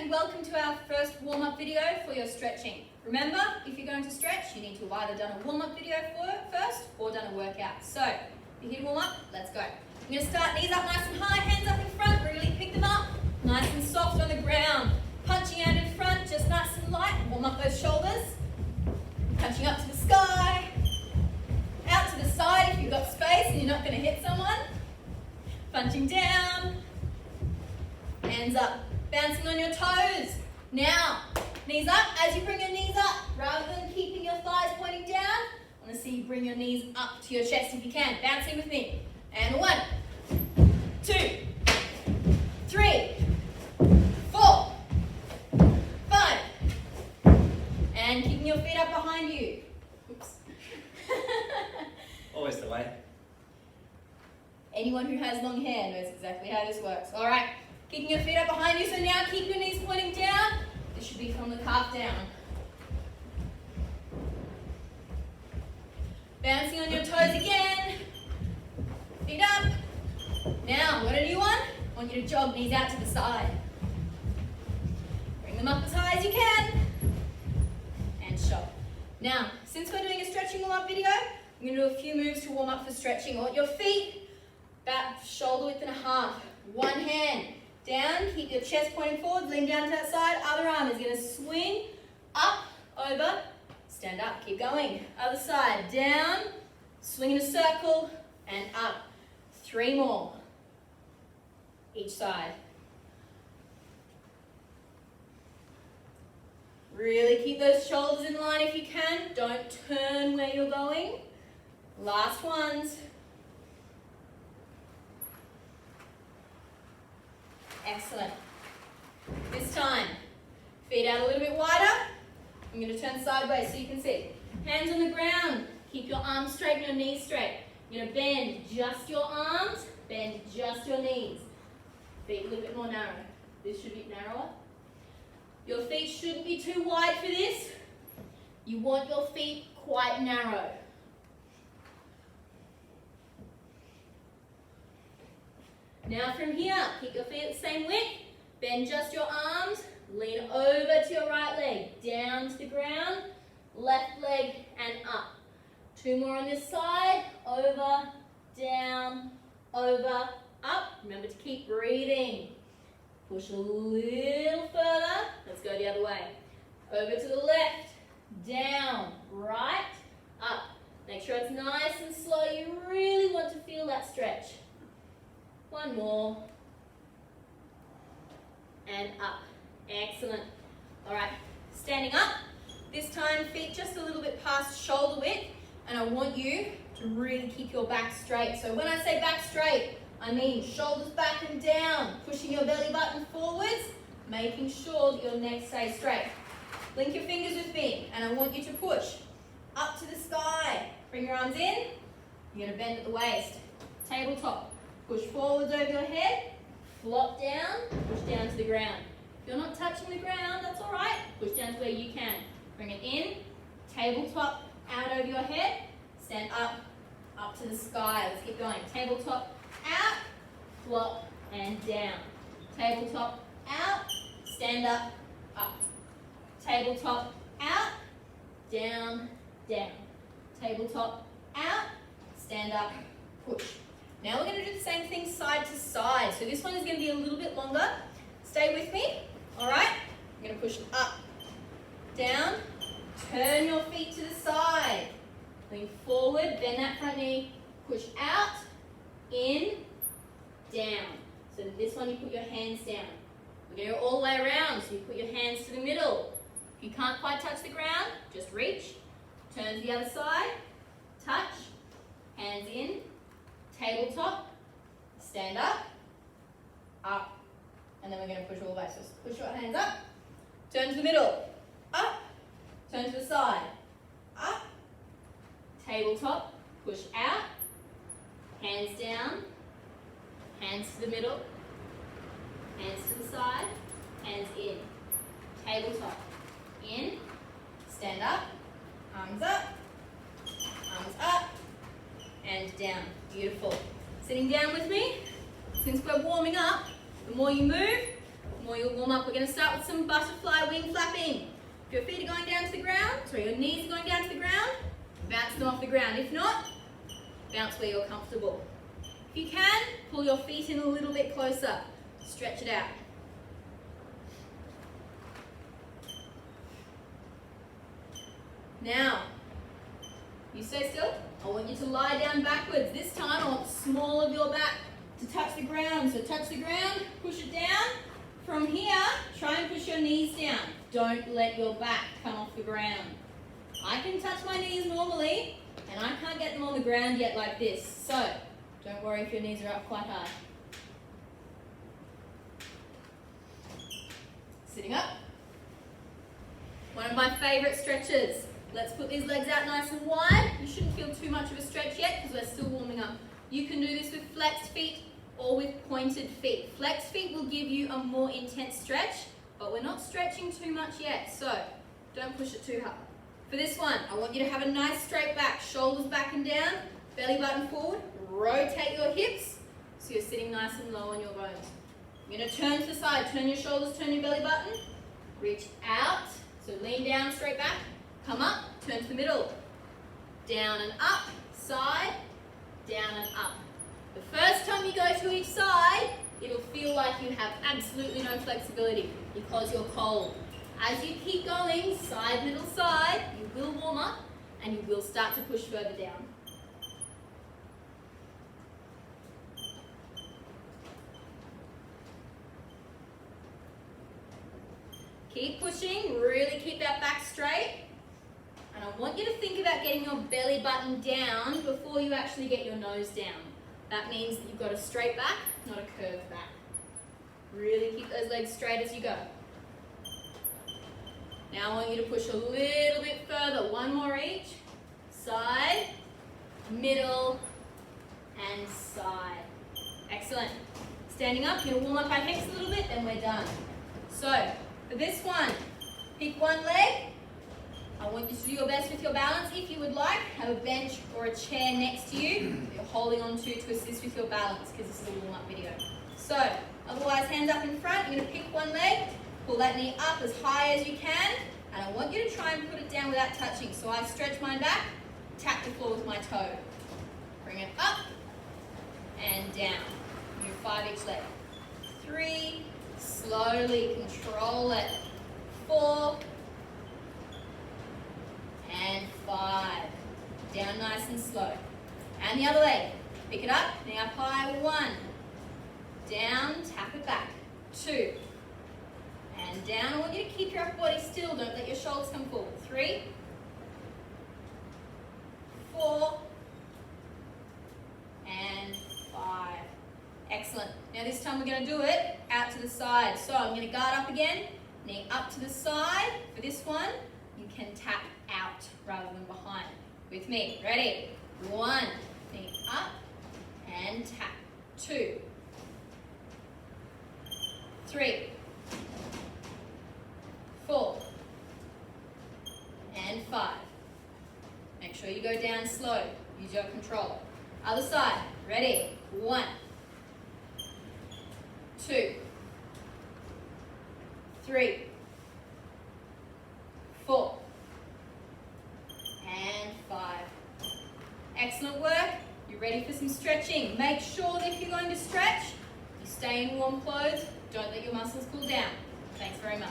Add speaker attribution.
Speaker 1: and welcome to our first warm-up video for your stretching. Remember, if you're going to stretch, you need to have either done a warm-up video first or done a workout. So, if you're here to warm up, let's go. I'm going to start knees up nice and high, hands up in front, really pick them up, nice and soft on the ground. Punching out in front, just nice and light, warm up those shoulders. Punching up to the sky, out to the side if you've got space and you're not going to hit someone. Punching down, hands up, bouncing on your toes. Now, knees up. As you bring your knees up, rather than keeping your thighs pointing down, I want to see you bring your knees up to your chest if you can. Bouncing with me. And 1, 2, 3, 4, 5. And keeping your feet up behind you. Oops.
Speaker 2: Always the way.
Speaker 1: Anyone who has long hair knows exactly how this works. All right, keeping your feet up behind you. So now keep your knees pointing down. This should be from the calf down. Bouncing on your toes again. Feet up. Now, what a new one. I want you to jog knees out to the side. Bring them up as high as you can. And shove. Now, since we're doing a stretching warm-up video, I'm going to do a few moves to warm up for stretching. I want your feet about shoulder width and a half. One hand down, keep your chest pointing forward, lean down to that side. Other arm is going to swing up, over, stand up, keep going. Other side, down, swing in a circle, and up. 3 more, each side. Really keep those shoulders in line if you can. Don't turn where you're going. Last ones. Excellent. This time, feet out a little bit wider. I'm going to turn sideways so you can see. Hands on the ground. Keep your arms straight and your knees straight. You're going to bend just your arms, bend just your knees. Feet a little bit more narrow. This should be narrower. Your feet shouldn't be too wide for this. You want your feet quite narrow. Now from here, keep your feet at the same width, bend just your arms, lean over to your right leg, down to the ground, left leg and up. 2 more on this side, over, down, over, up. Remember to keep breathing. Push a little further, let's go the other way. Over to the left, down, right, up. Make sure it's nice and slow, you really want to feel that stretch. 1 more, and up. Excellent. All right, standing up. This time, feet just a little bit past shoulder width, and I want you to really keep your back straight. So when I say back straight, I mean shoulders back and down, pushing your belly button forwards, making sure that your neck stays straight. Link your fingers with me, and I want you to push up to the sky. Bring your arms in. You're going to bend at the waist. Tabletop. Push forwards over your head, flop down, push down to the ground. If you're not touching the ground, that's all right. Push down to where you can. Bring it in, tabletop out over your head, stand up, up to the sky. Let's keep going. Tabletop out, flop, and down. Tabletop out, stand up, up. Tabletop out, down, down. Tabletop out, stand up, push. Now we're going to do the same thing side to side. So this one is going to be a little bit longer. Stay with me. All right. I'm going to push up, down, turn your feet to the side. Lean forward, bend that front knee, push out, in, down. So this one you put your hands down. We're going to go all the way around. So you put your hands to the middle. If you can't quite touch the ground, just reach. Turn to the other side. Touch. Hands in. Tabletop, stand up, and then we're going to push all the way. So push your hands up, turn to the middle, up, turn to the side, up, tabletop, push out, hands down, hands to the middle, hands to the side, hands in, tabletop, in, stand up, arms up, and down. Beautiful. Sitting down with me. Since we're warming up, the more you move, the more you'll warm up. We're going to start with some butterfly wing flapping. If your feet are going down to the ground, sorry, your knees are going down to the ground, bounce them off the ground. If not, bounce where you're comfortable. If you can, pull your feet in a little bit closer. Stretch it out. Now, you stay still. I want you to lie down backwards. This time, I want the small of your back to touch the ground. So touch the ground, push it down. From here, try and push your knees down. Don't let your back come off the ground. I can touch my knees normally, and I can't get them on the ground yet like this. So, don't worry if your knees are up quite high. Sitting up. One of my favourite stretches. Let's put these legs out nice and wide. You shouldn't feel too much of a stretch yet because we're still warming up. You can do this with flexed feet or with pointed feet. Flexed feet will give you a more intense stretch, but we're not stretching too much yet, so don't push it too hard. For this one, I want you to have a nice straight back, shoulders back and down, belly button forward, rotate your hips so you're sitting nice and low on your bones. You're going to turn to the side, turn your shoulders, turn your belly button, reach out, so lean down, straight back, come up, turn to the middle, down and up, side, down and up. The first time you go to each side, it'll feel like you have absolutely no flexibility because you're cold. As you keep going, side, middle, side, you will warm up and you will start to push further down. Keep pushing, really keep that back straight. And I want you to think about getting your belly button down before you actually get your nose down. That means that you've got a straight back, not a curved back. Really keep those legs straight as you go. Now I want you to push a little bit further. One more each. Side, middle, and side. Excellent. Standing up, you're going to warm up our hips a little bit, then we're done. So, for this one, pick one leg. I want you to do your best with your balance. If you would like, have a bench or a chair next to you that you're holding on to assist with your balance because this is a warm-up video. So, otherwise, hands up in front. You're going to pick one leg, pull that knee up as high as you can, and I want you to try and put it down without touching. So I stretch mine back, tap the floor with my toe. Bring it up and down. Do 5 each leg. 3, slowly control it. 4, and 5. Down nice and slow. And the other leg. Pick it up, knee up high. 1. Down, tap it back. 2. And down. I want you to keep your upper body still. Don't let your shoulders come forward. 3. 4. And 5. Excellent. Now this time we're going to do it out to the side. So I'm going to guard up again. Knee up to the side. For this one, you can tap out rather than behind. With me. Ready? 1. Knee up and tap. 2. 3. 4. And 5. Make sure you go down slow. Use your control. Other side. Ready? 1. 2. 3. 4. And 5. Excellent work. You're ready for some stretching. Make sure that if you're going to stretch, you stay in warm clothes. Don't let your muscles cool down. Thanks very much.